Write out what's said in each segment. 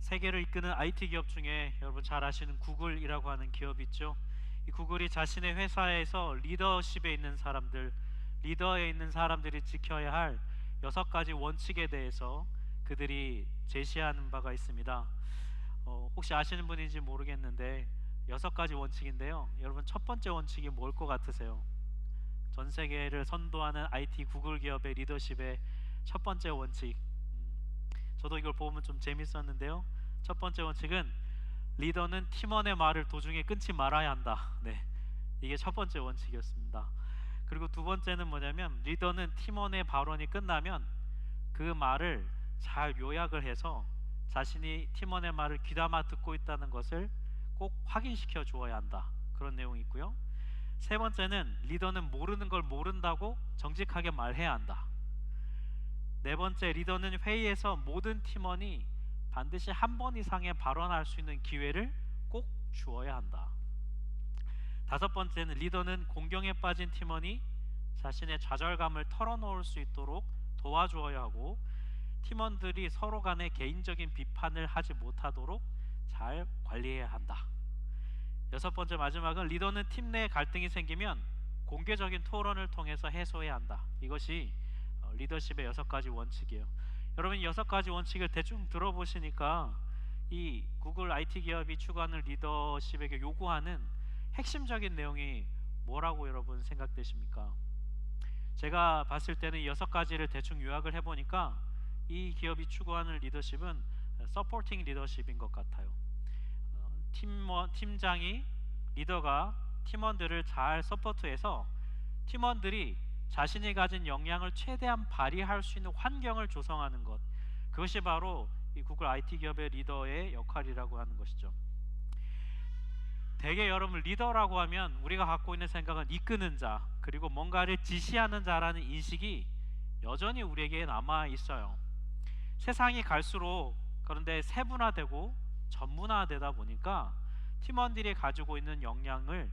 세계를 이끄는 IT 기업 중에 여러분 잘 아시는 구글이라고 하는 기업이 있죠. 이 구글이 자신의 회사에서 리더십에 있는 사람들, 리더에 있는 사람들이 지켜야 할 6가지 원칙에 대해서 그들이 제시하는 바가 있습니다. 혹시 아시는 분인지 모르겠는데 6가지 원칙인데요. 여러분 첫 번째 원칙이 뭘 것 같으세요? 전 세계를 선도하는 IT 구글 기업의 리더십의 첫 번째 원칙. 저도 이걸 보면 좀 재밌었는데요. 첫 번째 원칙은 리더는 팀원의 말을 도중에 끊지 말아야 한다. 네, 이게 첫 번째 원칙이었습니다. 그리고 두 번째는 뭐냐면 리더는 팀원의 발언이 끝나면 그 말을 잘 요약을 해서 자신이 팀원의 말을 귀담아 듣고 있다는 것을 꼭 확인시켜 주어야 한다. 그런 내용이 있고요. 세 번째는 리더는 모르는 걸 모른다고 정직하게 말해야 한다. 네 번째, 리더는 회의에서 모든 팀원이 반드시 한 번 이상의 발언할 수 있는 기회를 꼭 주어야 한다. 다섯 번째는 리더는 공경에 빠진 팀원이 자신의 좌절감을 털어놓을 수 있도록 도와주어야 하고 팀원들이 서로 간에 개인적인 비판을 하지 못하도록 잘 관리해야 한다. 여섯 번째, 마지막은 리더는 팀 내 갈등이 생기면 공개적인 토론을 통해서 해소해야 한다. 이것이 리더십의 6가지 원칙이에요. 여러분 6가지 원칙을 대충 들어보시니까 이 구글 IT 기업이 추구하는 리더십에게 요구하는 핵심적인 내용이 뭐라고 여러분 생각되십니까? 제가 봤을 때는 이 6가지를 대충 요약을 해보니까 이 기업이 추구하는 리더십은 서포팅 리더십인 것 같아요. 팀장이 리더가 팀원들을 잘 서포트해서 팀원들이 자신이 가진 역량을 최대한 발휘할 수 있는 환경을 조성하는 것, 그것이 바로 이 구글 IT 기업의 리더의 역할이라고 하는 것이죠. 대개 여러분 리더라고 하면 우리가 갖고 있는 생각은 이끄는 자, 그리고 뭔가를 지시하는 자라는 인식이 여전히 우리에게 남아 있어요. 세상이 갈수록 그런데 세분화되고 전문화되다 보니까 팀원들이 가지고 있는 역량을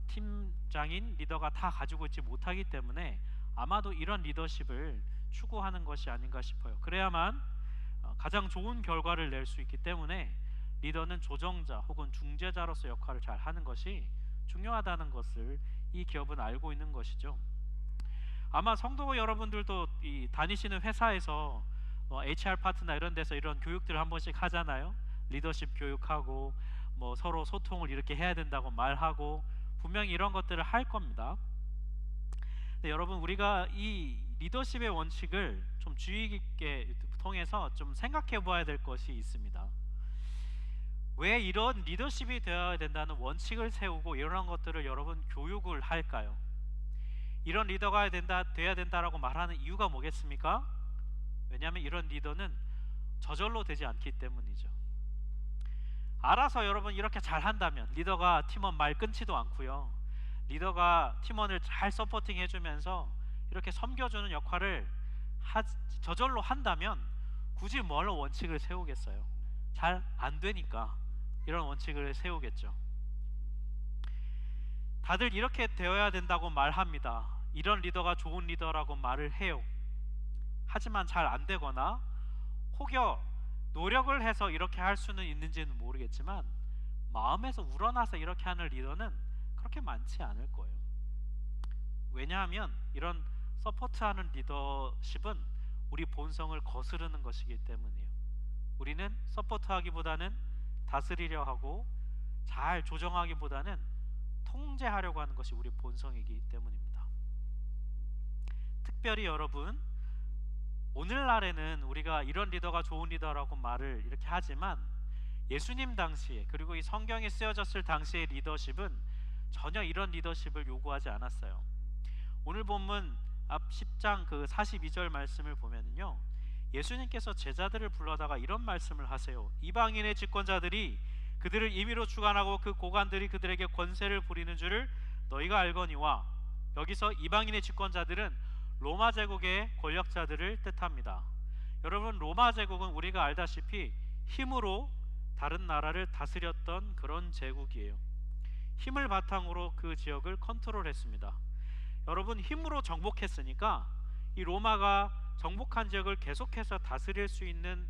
팀장인 리더가 다 가지고 있지 못하기 때문에 아마도 이런 리더십을 추구하는 것이 아닌가 싶어요. 그래야만 가장 좋은 결과를 낼 수 있기 때문에 리더는 조정자 혹은 중재자로서 역할을 잘 하는 것이 중요하다는 것을 이 기업은 알고 있는 것이죠. 아마 성도 여러분들도 이 다니시는 회사에서 HR 파트나 이런 데서 이런 교육들을 한 번씩 하잖아요. 리더십 교육하고 뭐 서로 소통을 이렇게 해야 된다고 말하고 분명히 이런 것들을 할 겁니다. 근데 여러분 우리가 이 리더십의 원칙을 좀 주의 깊게 통해서 좀 생각해 봐야 될 것이 있습니다. 왜 이런 리더십이 되어야 된다는 원칙을 세우고 이런 것들을 여러분 교육을 할까요? 이런 리더가 돼야 된다라고 말하는 이유가 뭐겠습니까? 왜냐하면 이런 리더는 저절로 되지 않기 때문이죠. 알아서 여러분 이렇게 잘 한다면 리더가 팀원 말 끊지도 않고요, 리더가 팀원을 잘 서포팅 해주면서 이렇게 섬겨주는 역할을 저절로 한다면 굳이 뭘로 원칙을 세우겠어요? 잘 안 되니까 이런 원칙을 세우겠죠. 다들 이렇게 되어야 된다고 말합니다. 이런 리더가 좋은 리더라고 말을 해요. 하지만 잘 안 되거나 혹여 노력을 해서 이렇게 할 수는 있는지는 모르겠지만 마음에서 우러나서 이렇게 하는 리더는 그렇게 많지 않을 거예요. 왜냐하면 이런 서포트하는 리더십은 우리 본성을 거스르는 것이기 때문이에요. 우리는 서포트하기보다는 다스리려 하고 잘 조정하기보다는 통제하려고 하는 것이 우리 본성이기 때문입니다. 특별히 여러분 오늘날에는 우리가 이런 리더가 좋은 리더라고 말을 이렇게 하지만 예수님 당시에 그리고 이 성경이 쓰여졌을 당시의 리더십은 전혀 이런 리더십을 요구하지 않았어요. 오늘 본문 앞 10장 그 42절 말씀을 보면은요, 예수님께서 제자들을 불러다가 이런 말씀을 하세요. 이방인의 집권자들이 그들을 임의로 주관하고 그 고관들이 그들에게 권세를 부리는 줄을 너희가 알거니와. 여기서 이방인의 집권자들은 로마 제국의 권력자들을 뜻합니다. 여러분 로마 제국은 우리가 알다시피 힘으로 다른 나라를 다스렸던 그런 제국이에요. 힘을 바탕으로 그 지역을 컨트롤했습니다. 여러분 힘으로 정복했으니까 이 로마가 정복한 지역을 계속해서 다스릴 수 있는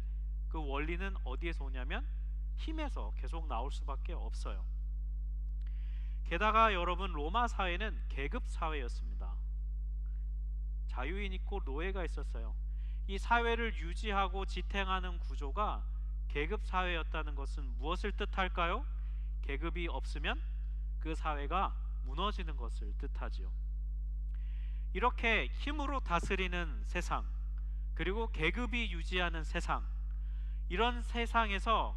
그 원리는 어디에서 오냐면 힘에서 계속 나올 수밖에 없어요. 게다가 여러분, 로마 사회는 계급 사회였습니다. 자유인 있고 노예가 있었어요. 이 사회를 유지하고 지탱하는 구조가 계급 사회였다는 것은 무엇을 뜻할까요? 계급이 없으면 그 사회가 무너지는 것을 뜻하지요. 이렇게 힘으로 다스리는 세상, 그리고 계급이 유지하는 세상, 이런 세상에서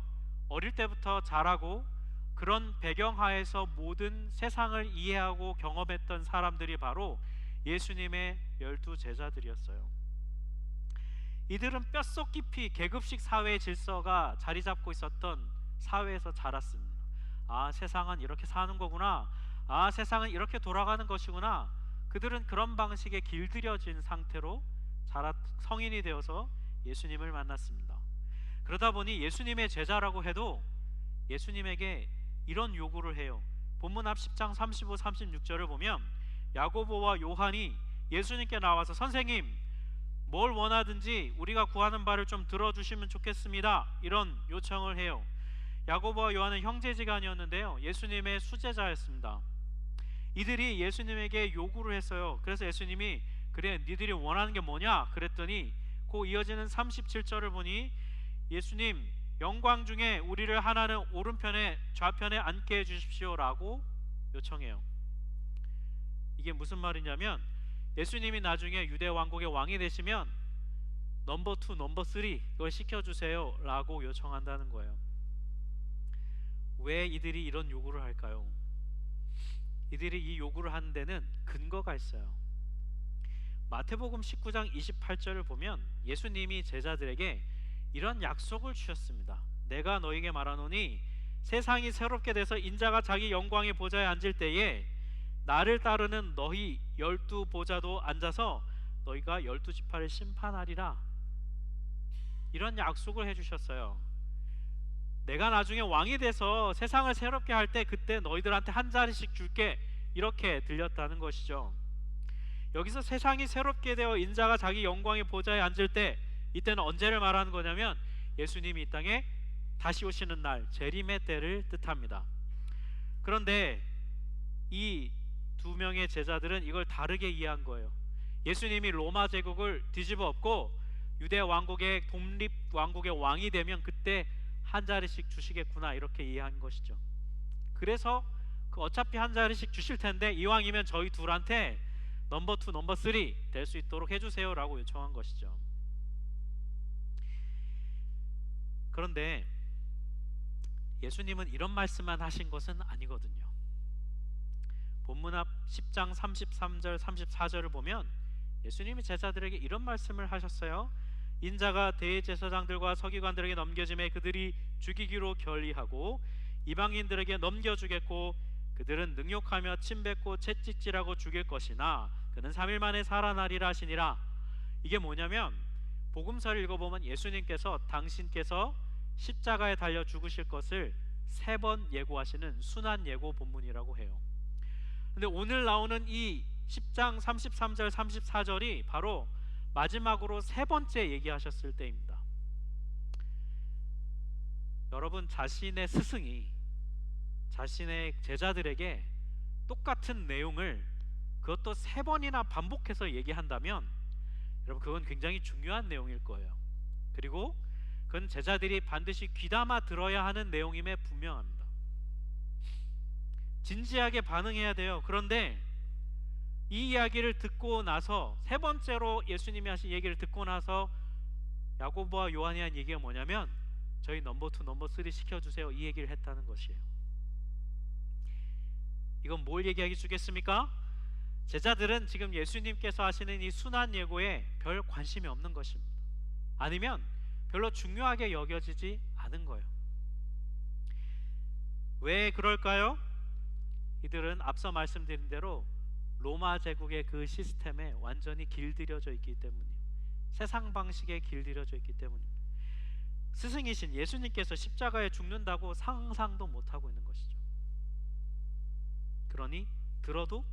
어릴 때부터 자라고 그런 배경하에서 모든 세상을 이해하고 경험했던 사람들이 바로 예수님의 12 제자들이었어요. 이들은 뼛속 깊이 계급식 사회의 질서가 자리 잡고 있었던 사회에서 자랐습니다. 아, 세상은 이렇게 사는 거구나. 아, 세상은 이렇게 돌아가는 것이구나. 그들은 그런 방식에 길들여진 상태로 성인이 되어서 예수님을 만났습니다. 그러다 보니 예수님의 제자라고 해도 예수님에게 이런 요구를 해요. 본문 앞 10장 35, 36절을 보면 야고보와 요한이 예수님께 나와서 선생님, 뭘 원하든지 우리가 구하는 바를 좀 들어주시면 좋겠습니다, 이런 요청을 해요. 야고보와 요한은 형제지간이었는데요, 예수님의 수제자였습니다. 이들이 예수님에게 요구를 했어요. 그래서 예수님이 그래, 니들이 원하는 게 뭐냐 그랬더니 그 이어지는 37절을 보니 예수님, 영광 중에 우리를 하나는 오른편에 좌편에 앉게 해주십시오 라고 요청해요. 이게 무슨 말이냐면 예수님이 나중에 유대 왕국의 왕이 되시면 넘버 2, 넘버 3 그걸 시켜주세요 라고 요청한다는 거예요. 왜 이들이 이런 요구를 할까요? 이들이 이 요구를 하는 데는 근거가 있어요. 마태복음 19장 28절을 보면 예수님이 제자들에게 이런 약속을 주셨습니다. 내가 너에게 말하노니 세상이 새롭게 돼서 인자가 자기 영광의 보좌에 앉을 때에 나를 따르는 너희 12 보좌도 앉아서 너희가 12지파를 심판하리라. 이런 약속을 해주셨어요. 내가 나중에 왕이 돼서 세상을 새롭게 할 때 그때 너희들한테 한 자리씩 줄게, 이렇게 들렸다는 것이죠. 여기서 세상이 새롭게 되어 인자가 자기 영광의 보좌에 앉을 때, 이때는 언제를 말하는 거냐면 예수님이 이 땅에 다시 오시는 날, 재림의 때를 뜻합니다. 그런데 이 두 명의 제자들은 이걸 다르게 이해한 거예요. 예수님이 로마 제국을 뒤집어 엎고 유대 왕국의 독립 왕국의 왕이 되면 그때 한 자리씩 주시겠구나, 이렇게 이해한 것이죠. 그래서 어차피 한 자리씩 주실 텐데 이왕이면 저희 둘한테 넘버 2, 넘버 3 될 수 있도록 해주세요 라고 요청한 것이죠. 그런데 예수님은 이런 말씀만 하신 것은 아니거든요. 본문 앞 10장 33절 34절을 보면 예수님이 제자들에게 이런 말씀을 하셨어요. 인자가 대제사장들과 서기관들에게 넘겨짐에 그들이 죽이기로 결의하고 이방인들에게 넘겨주겠고 그들은 능욕하며 침뱉고 채찍질하고 죽일 것이나 그는 3일 만에 살아나리라 하시니라. 이게 뭐냐면 복음서를 읽어보면 예수님께서 당신께서 십자가에 달려 죽으실 것을 3번 예고하시는 순환 예고 본문이라고 해요. 근데 오늘 나오는 이 10장 33절 34절이 바로 마지막으로 3번째 얘기하셨을 때입니다. 여러분, 자신의 스승이 자신의 제자들에게 똑같은 내용을 그것도 3번이나 반복해서 얘기한다면 여러분, 그건 굉장히 중요한 내용일 거예요. 그리고 그건 제자들이 반드시 귀담아 들어야 하는 내용임에 분명합니다. 진지하게 반응해야 돼요. 그런데 이 이야기를 듣고 나서 3번째로 예수님이 하신 얘기를 듣고 나서 야고보와 요한이 한 얘기가 뭐냐면 저희 넘버 2, 넘버 3 시켜주세요, 이 얘기를 했다는 것이에요. 이건 뭘 얘기하기 주겠습니까? 제자들은 지금 예수님께서 하시는 이 순환 예고에 별 관심이 없는 것입니다. 아니면 별로 중요하게 여겨지지 않은 거예요. 왜 그럴까요? 이들은 앞서 말씀드린 대로 로마 제국의 그 시스템에 완전히 길들여져 있기 때문이에요. 세상 방식에 길들여져 있기 때문입니다. 스승이신 예수님께서 십자가에 죽는다고 상상도 못하고 있는 것이죠. 그러니 들어도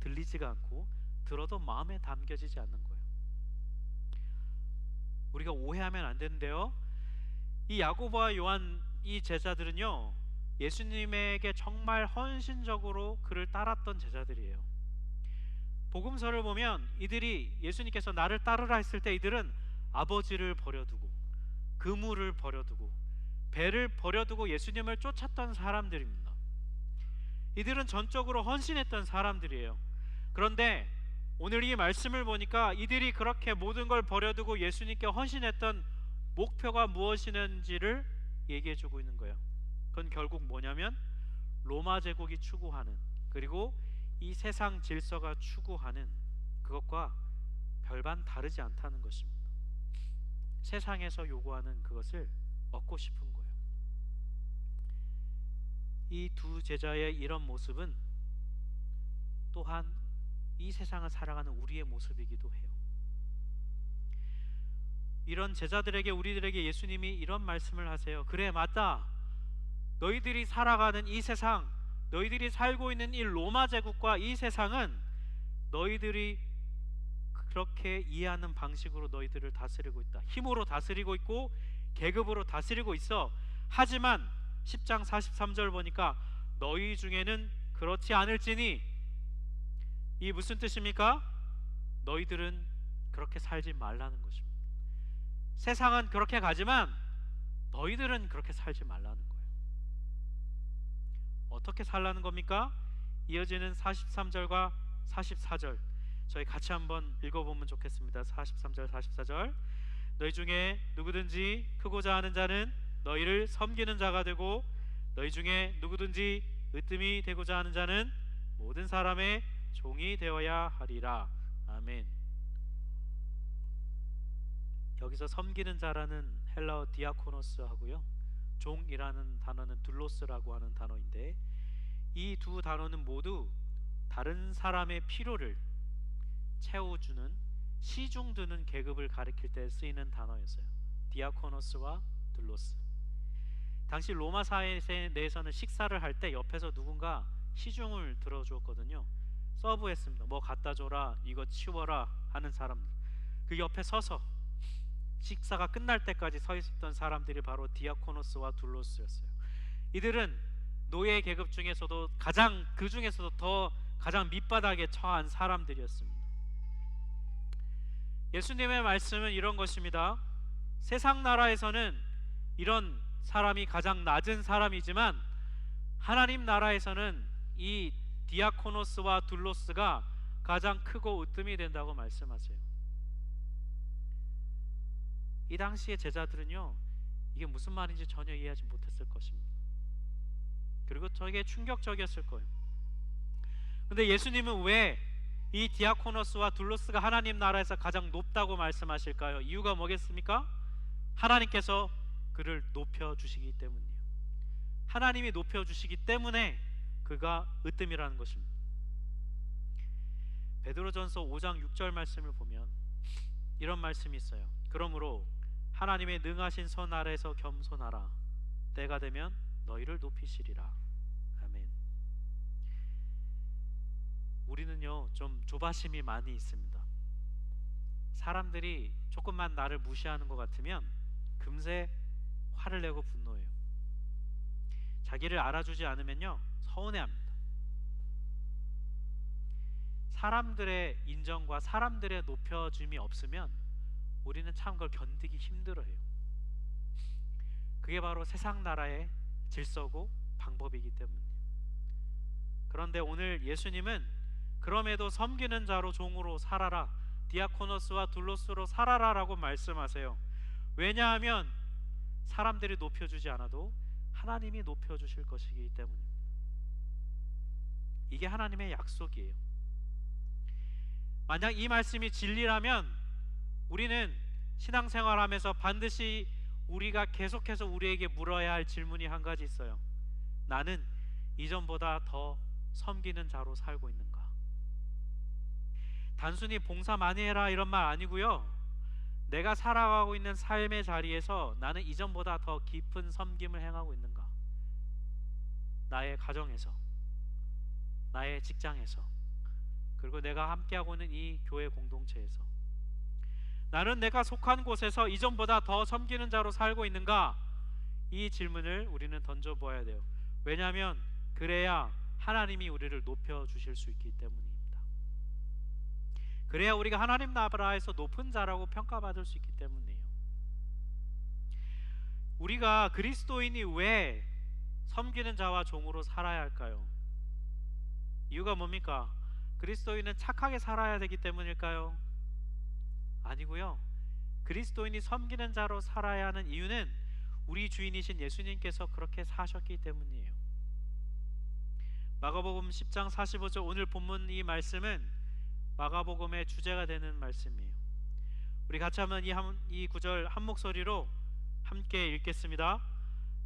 들리지가 않고 들어도 마음에 담겨지지 않는 거예요. 우리가 오해하면 안 되는데요, 이 야고보와 요한 이 제자들은요, 예수님에게 정말 헌신적으로 그를 따랐던 제자들이에요. 복음서를 보면 이들이 예수님께서 나를 따르라 했을 때 이들은 아버지를 버려두고 그물을 버려두고 배를 버려두고 예수님을 쫓았던 사람들입니다. 이들은 전적으로 헌신했던 사람들이에요. 그런데 오늘 이 말씀을 보니까 이들이 그렇게 모든 걸 버려두고 예수님께 헌신했던 목표가 무엇이는지를 얘기해주고 있는 거예요. 그건 결국 뭐냐면 로마 제국이 추구하는, 그리고 이 세상 질서가 추구하는 그것과 별반 다르지 않다는 것입니다. 세상에서 요구하는 그것을 얻고 싶은 거예요. 이 두 제자의 이런 모습은 또한 이 세상을 살아가는 우리의 모습이기도 해요. 이런 제자들에게, 우리들에게 예수님이 이런 말씀을 하세요. 그래, 맞다. 너희들이 살아가는 이 세상, 너희들이 살고 있는 이 로마 제국과 이 세상은 너희들이 그렇게 이해하는 방식으로 너희들을 다스리고 있다. 힘으로 다스리고 있고 계급으로 다스리고 있어. 하지만 10장 43절 보니까 너희 중에는 그렇지 않을지니, 이 무슨 뜻입니까? 너희들은 그렇게 살지 말라는 것입니다. 세상은 그렇게 가지만 너희들은 그렇게 살지 말라는 거예요. 어떻게 살라는 겁니까? 이어지는 43절과 44절 저희 같이 한번 읽어보면 좋겠습니다. 43절 44절 너희 중에 누구든지 크고자 하는 자는 너희를 섬기는 자가 되고, 너희 중에 누구든지 으뜸이 되고자 하는 자는 모든 사람의 종이 되어야 하리라. 아멘. 여기서 섬기는 자라는 헬라어 디아코노스 하고요, 종이라는 단어는 둘로스라고 하는 단어인데, 이 두 단어는 모두 다른 사람의 필요를 채워주는, 시중 드는 계급을 가리킬 때 쓰이는 단어였어요. 디아코노스와 둘로스. 당시 로마 사회 내에서는 식사를 할 때 옆에서 누군가 시중을 들어주었거든요. 서브했습니다. 뭐 갖다 줘라, 이거 치워라 하는 사람들, 그 옆에 서서 식사가 끝날 때까지 서 있었던 사람들이 바로 디아코노스와 둘로스였어요. 이들은 노예 계급 중에서도 그 중에서도 더 가장 밑바닥에 처한 사람들이었습니다. 예수님의 말씀은 이런 것입니다. 세상 나라에서는 이런 사람이 가장 낮은 사람이지만 하나님 나라에서는 이 디아코노스와 둘로스가 가장 크고 으뜸이 된다고 말씀하세요. 이 당시의 제자들은요, 이게 무슨 말인지 전혀 이해하지 못했을 것입니다. 그리고 저게 충격적이었을 거예요. 근데 예수님은 왜 이 디아코노스와 둘로스가 하나님 나라에서 가장 높다고 말씀하실까요? 이유가 뭐겠습니까? 하나님께서 그를 높여주시기 때문이에요. 하나님이 높여주시기 때문에 그가 으뜸이라는 것입니다. 베드로전서 5장 6절 말씀을 보면 이런 말씀이 있어요. 그러므로 하나님의 능하신 선 아래에서 겸손하라. 때가 되면 너희를 높이시리라. 아멘. 우리는요, 좀 조바심이 많이 있습니다. 사람들이 조금만 나를 무시하는 것 같으면 금세 화를 내고 분노해요. 자기를 알아주지 않으면요, 서운해합니다. 사람들의 인정과 사람들의 높여줌이 없으면 우리는 참 그걸 견디기 힘들어해요. 그게 바로 세상 나라의 질서고 방법이기 때문이에요. 그런데 오늘 예수님은 그럼에도 섬기는 자로 종으로 살아라, 디아코노스와 둘로스로 살아라 라고 말씀하세요. 왜냐하면 사람들이 높여주지 않아도 하나님이 높여주실 것이기 때문입니다. 이게 하나님의 약속이에요. 만약 이 말씀이 진리라면 우리는 신앙생활하면서 반드시 우리가 계속해서 우리에게 물어야 할 질문이 한 가지 있어요. 나는 이전보다 더 섬기는 자로 살고 있는가? 단순히 봉사 많이 해라 이런 말 아니고요, 내가 살아가고 있는 삶의 자리에서 나는 이전보다 더 깊은 섬김을 행하고 있는가? 나의 가정에서, 나의 직장에서, 그리고 내가 함께하고 있는 이 교회 공동체에서 나는 내가 속한 곳에서 이전보다 더 섬기는 자로 살고 있는가? 이 질문을 우리는 던져보아야 돼요. 왜냐하면 그래야 하나님이 우리를 높여주실 수 있기 때문입니다. 그래야 우리가 하나님 나라에서 높은 자라고 평가받을 수 있기 때문이에요. 우리가 그리스도인이 왜 섬기는 자와 종으로 살아야 할까요? 이유가 뭡니까? 그리스도인은 착하게 살아야 되기 때문일까요? 아니고요. 그리스도인이 섬기는 자로 살아야 하는 이유는 우리 주인이신 예수님께서 그렇게 사셨기 때문이에요. 마가복음 10장 45절, 오늘 본문 이 말씀은 마가복음의 주제가 되는 말씀이에요. 우리 같이 한번 이 구절 한 목소리로 함께 읽겠습니다.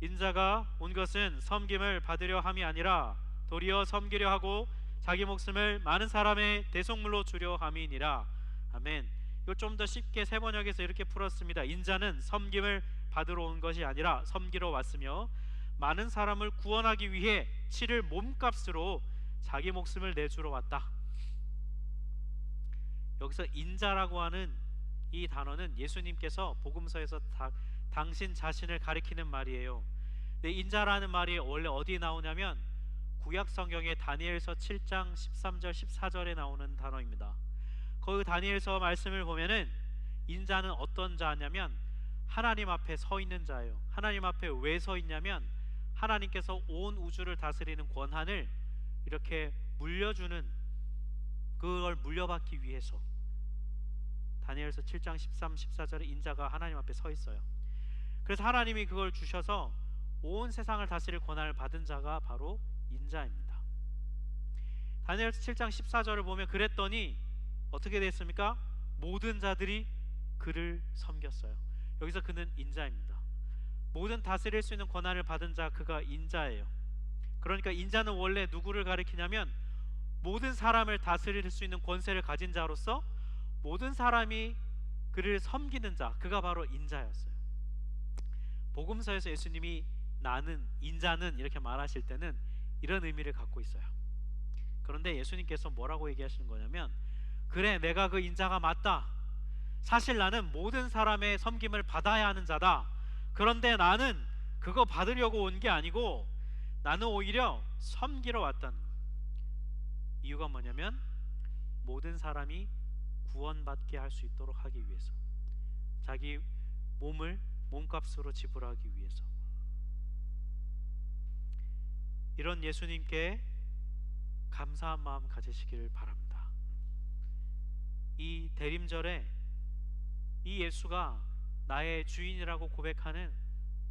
인자가 온 것은 섬김을 받으려 함이 아니라 도리어 섬기려 하고 자기 목숨을 많은 사람의 대속물로 주려 함이니라. 아멘. 이거 좀 더 쉽게 세 번역에서 이렇게 풀었습니다. 인자는 섬김을 받으러 온 것이 아니라 섬기러 왔으며 많은 사람을 구원하기 위해 치를 몸값으로 자기 목숨을 내주러 왔다. 여기서 인자라고 하는 이 단어는 예수님께서 복음서에서 당신 자신을 가리키는 말이에요. 근데 인자라는 말이 원래 어디 나오냐면 구약 성경의 다니엘서 7장 13절 14절에 나오는 단어입니다. 거기 다니엘서 말씀을 보면은 인자는 어떤 자냐면 하나님 앞에 서 있는 자예요. 하나님 앞에 왜 서 있냐면 하나님께서 온 우주를 다스리는 권한을 이렇게 물려주는, 그걸 물려받기 위해서 다니엘서 7장 13, 14절에 인자가 하나님 앞에 서 있어요. 그래서 하나님이 그걸 주셔서 온 세상을 다스릴 권한을 받은 자가 바로 인자입니다. 다니엘서 7장 14절을 보면 그랬더니 어떻게 됐습니까? 모든 자들이 그를 섬겼어요. 여기서 그는 인자입니다. 모든 다스릴 수 있는 권한을 받은 자, 그가 인자예요. 그러니까 인자는 원래 누구를 가리키냐면 모든 사람을 다스릴 수 있는 권세를 가진 자로서 모든 사람이 그를 섬기는 자, 그가 바로 인자였어요. 복음서에서 예수님이 나는 인자는 이렇게 말하실 때는 이런 의미를 갖고 있어요. 그런데 예수님께서 뭐라고 얘기하시는 거냐면, 그래, 내가 그 인자가 맞다. 사실 나는 모든 사람의 섬김을 받아야 하는 자다. 그런데 나는 그거 받으려고 온 게 아니고 나는 오히려 섬기러 왔다는 거예요. 이유가 뭐냐면 모든 사람이 구원받게 할 수 있도록 하기 위해서, 자기 몸을 몸값으로 지불하기 위해서. 이런 예수님께 감사한 마음 가지시기를 바랍니다. 이 대림절에 이 예수가 나의 주인이라고 고백하는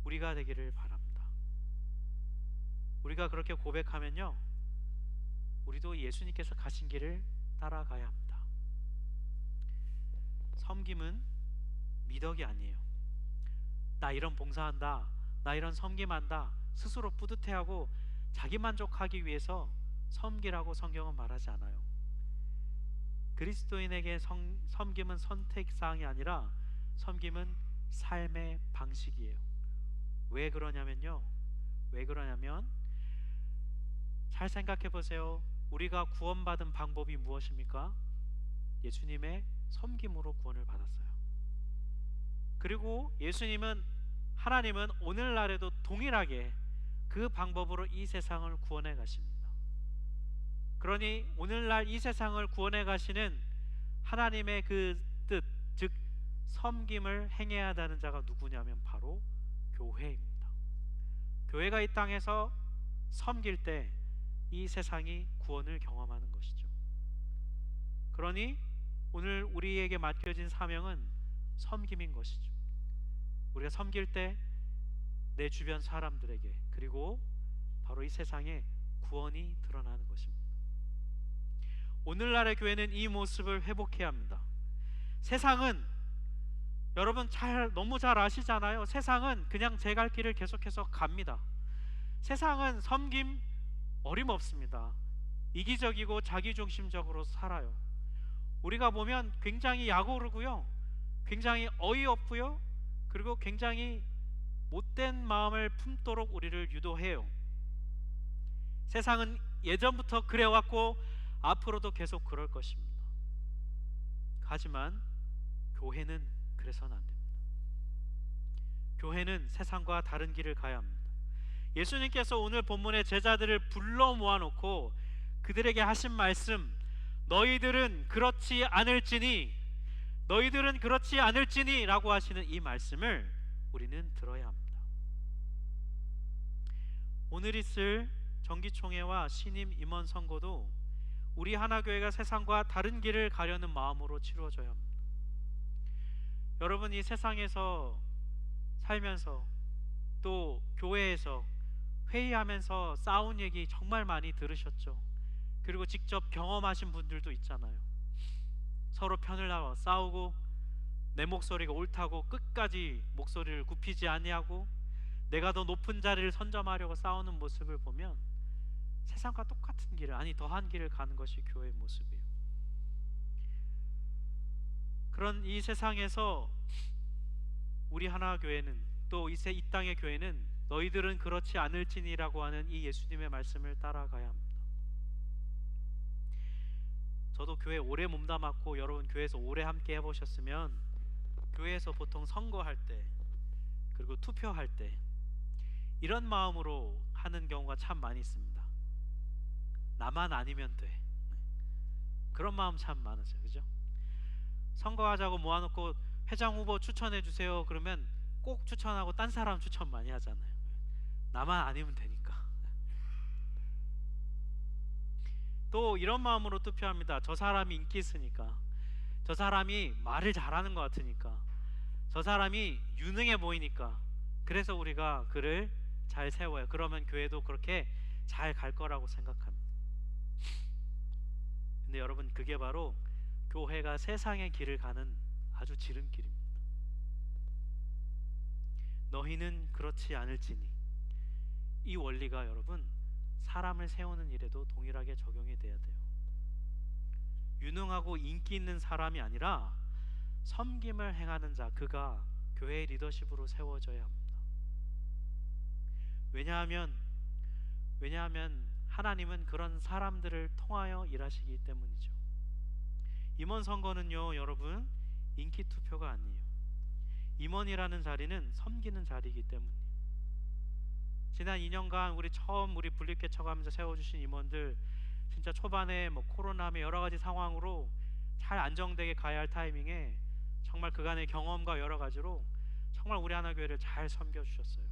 우리가 되기를 바랍니다. 우리가 그렇게 고백하면요, 우리도 예수님께서 가신 길을 따라가야 합니다. 섬김은 미덕이 아니에요. 나 이런 봉사한다, 나 이런 섬김한다, 스스로 뿌듯해하고 자기 만족하기 위해서 섬기라고 성경은 말하지 않아요. 그리스도인에게 섬김은 선택사항이 아니라 섬김은 삶의 방식이에요. 왜 그러냐면 잘 생각해 보세요. 우리가 구원받은 방법이 무엇입니까? 예수님의 섬김으로 구원을 받았어요. 그리고 하나님은 오늘날에도 동일하게 그 방법으로 이 세상을 구원해 가십니다. 그러니 오늘날 이 세상을 구원해 가시는 하나님의 그 뜻, 즉 섬김을 행해야 한다는 자가 누구냐면 바로 교회입니다. 교회가 이 땅에서 섬길 때 이 세상이 구원을 경험하는 것이죠. 그러니 오늘 우리에게 맡겨진 사명은 섬김인 것이죠. 우리가 섬길 때 내 주변 사람들에게, 그리고 바로 이 세상에 구원이 드러나는 것입니다. 오늘날의 교회는 이 모습을 회복해야 합니다. 세상은 여러분 너무 잘 아시잖아요. 세상은 그냥 제 갈 길을 계속해서 갑니다. 세상은 섬김 어림없습니다. 이기적이고 자기중심적으로 살아요. 우리가 보면 굉장히 약오르고요, 굉장히 어이없고요, 그리고 굉장히 못된 마음을 품도록 우리를 유도해요. 세상은 예전부터 그래왔고 앞으로도 계속 그럴 것입니다. 하지만 교회는 그래서는 안 됩니다. 교회는 세상과 다른 길을 가야 합니다. 예수님께서 오늘 본문의 제자들을 불러 모아놓고 그들에게 하신 말씀, 너희들은 그렇지 않을지니, 너희들은 그렇지 않을지니 라고 하시는 이 말씀을 우리는 들어야 합니다. 오늘 있을 정기총회와 신임 임원 선거도 우리 하나교회가 세상과 다른 길을 가려는 마음으로 치루어져야 합니다. 여러분, 이 세상에서 살면서 또 교회에서 회의하면서 싸운 얘기 정말 많이 들으셨죠? 그리고 직접 경험하신 분들도 있잖아요. 서로 편을 나와 싸우고 내 목소리가 옳다고 끝까지 목소리를 굽히지 아니하고 내가 더 높은 자리를 선점하려고 싸우는 모습을 보면 세상과 똑같은 길을, 아니 더한 길을 가는 것이 교회의 모습이에요. 그런 이 세상에서 우리 하나교회는, 또 이 땅의 교회는 너희들은 그렇지 않을지니라고 하는 이 예수님의 말씀을 따라가야 합니다. 저도 교회 오래 몸담았고 여러분 교회에서 오래 함께 해보셨으면 교회에서 보통 선거할 때 그리고 투표할 때 이런 마음으로 하는 경우가 참 많이 있습니다. 나만 아니면 돼. 그런 마음 참 많으죠, 그죠? 선거하자고 모아놓고 회장 후보 추천해 주세요 그러면 꼭 추천하고 딴 사람 추천 많이 하잖아요. 나만 아니면 되니까. 또 이런 마음으로 투표합니다. 저 사람이 인기 있으니까, 저 사람이 말을 잘하는 것 같으니까, 저 사람이 유능해 보이니까, 그래서 우리가 그를 잘 세워요. 그러면 교회도 그렇게 잘 갈 거라고 생각합니다. 근데 여러분, 그게 바로 교회가 세상의 길을 가는 아주 지름길입니다. 너희는 그렇지 않을지니, 이 원리가 여러분 사람을 세우는 일에도 동일하게 적용이 돼야 돼요. 유능하고 인기 있는 사람이 아니라 섬김을 행하는 자, 그가 교회의 리더십으로 세워져야 합니다. 왜냐하면 하나님은 그런 사람들을 통하여 일하시기 때문이죠. 임원 선거는요 여러분 인기 투표가 아니에요. 임원이라는 자리는 섬기는 자리이기 때문이에요. 지난 2년간 우리 분립개 쳐가면서 세워주신 임원들, 진짜 초반에 코로나며 여러가지 상황으로 잘 안정되게 가야 할 타이밍에 정말 그간의 경험과 여러가지로 정말 우리 하나교회를 잘 섬겨주셨어요.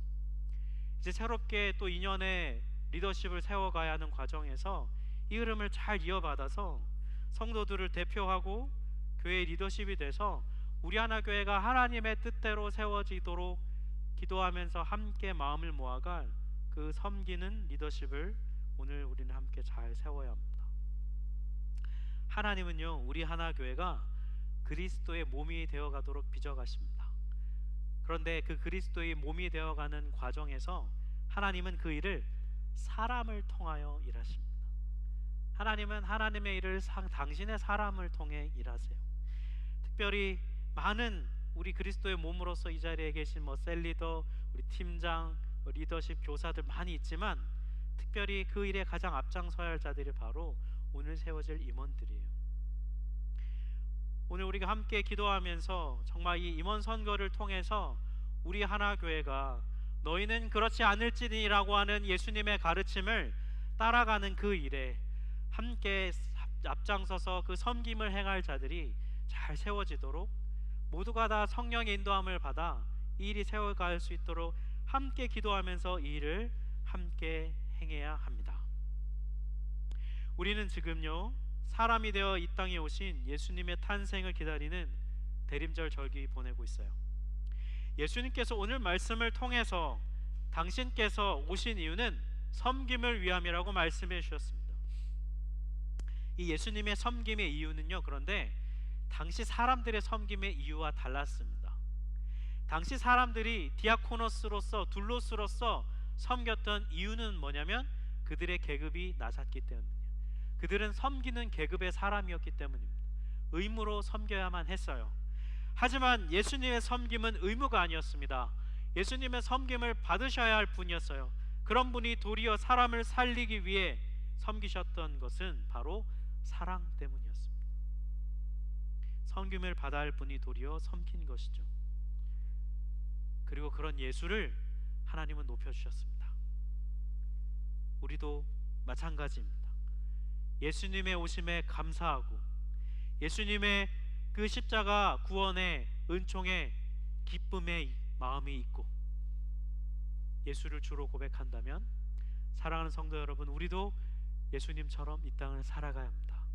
이제 새롭게 또 2년의 리더십을 세워가야 하는 과정에서 이 흐름을 잘 이어받아서 성도들을 대표하고 교회의 리더십이 돼서 우리 하나교회가 하나님의 뜻대로 세워지도록 기도하면서 함께 마음을 모아갈 그 섬기는 리더십을 오늘 우리는 함께 잘 세워야 합니다. 하나님은요 우리 하나교회가 그리스도의 몸이 되어가도록 빚어가십니다. 그런데 그 그리스도의 몸이 되어가는 과정에서 하나님은 그 일을 사람을 통하여 일하십니다. 하나님은 하나님의 일을 당신의 사람을 통해 일하세요. 특별히 많은 우리 그리스도의 몸으로서 이 자리에 계신 셀리더, 우리 팀장, 리더십 교사들 많이 있지만 특별히 그 일에 가장 앞장서야 할 자들이 바로 오늘 세워질 임원들이에요. 오늘 우리가 함께 기도하면서 정말 이 임원 선거를 통해서 우리 하나교회가 너희는 그렇지 않을지니라고 하는 예수님의 가르침을 따라가는 그 일에 함께 앞장서서 그 섬김을 행할 자들이 잘 세워지도록 모두가 다 성령의 인도함을 받아 이 일이 세워갈 수 있도록 함께 기도하면서 이 일을 함께 행해야 합니다. 우리는 지금요 사람이 되어 이 땅에 오신 예수님의 탄생을 기다리는 대림절 절기 보내고 있어요. 예수님께서 오늘 말씀을 통해서 당신께서 오신 이유는 섬김을 위함이라고 말씀해 주셨습니다. 이 예수님의 섬김의 이유는요 그런데 당시 사람들의 섬김의 이유와 달랐습니다. 당시 사람들이 디아코노스로서 둘로스로서 섬겼던 이유는 뭐냐면 그들의 계급이 낮았기 때문이에요. 그들은 섬기는 계급의 사람이었기 때문입니다. 의무로 섬겨야만 했어요. 하지만 예수님의 섬김은 의무가 아니었습니다. 예수님의 섬김을 받으셔야 할 분이었어요. 그런 분이 도리어 사람을 살리기 위해 섬기셨던 것은 바로 사랑 때문이었습니다. 섬김을 받아야 할 분이 도리어 섬긴 것이죠. 그리고 그런 예수를 하나님은 높여주셨습니다. 우리도 마찬가지입니다. 예수님의 오심에 감사하고 예수님의 그 십자가 구원의 은총의 기쁨의 마음이 있고 예수를 주로 고백한다면, 사랑하는 성도 여러분, 우리도 예수님처럼 이 땅을 살아가야 합니다.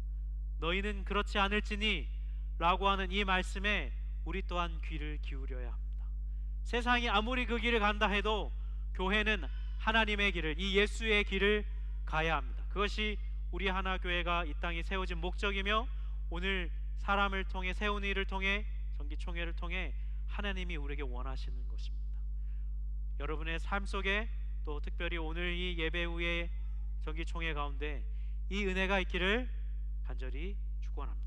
너희는 그렇지 않을지니 라고 하는 이 말씀에 우리 또한 귀를 기울여야 합니다. 세상이 아무리 그 길을 간다 해도 교회는 하나님의 길을, 이 예수의 길을 가야 합니다. 그것이 우리 하나교회가 이 땅에 세워진 목적이며, 오늘 사람을 통해, 세운 일을 통해, 정기총회를 통해 하나님이 우리에게 원하시는 것입니다. 여러분의 삶 속에, 또 특별히 오늘 이 예배 후에 정기총회 가운데 이 은혜가 있기를 간절히 축원합니다.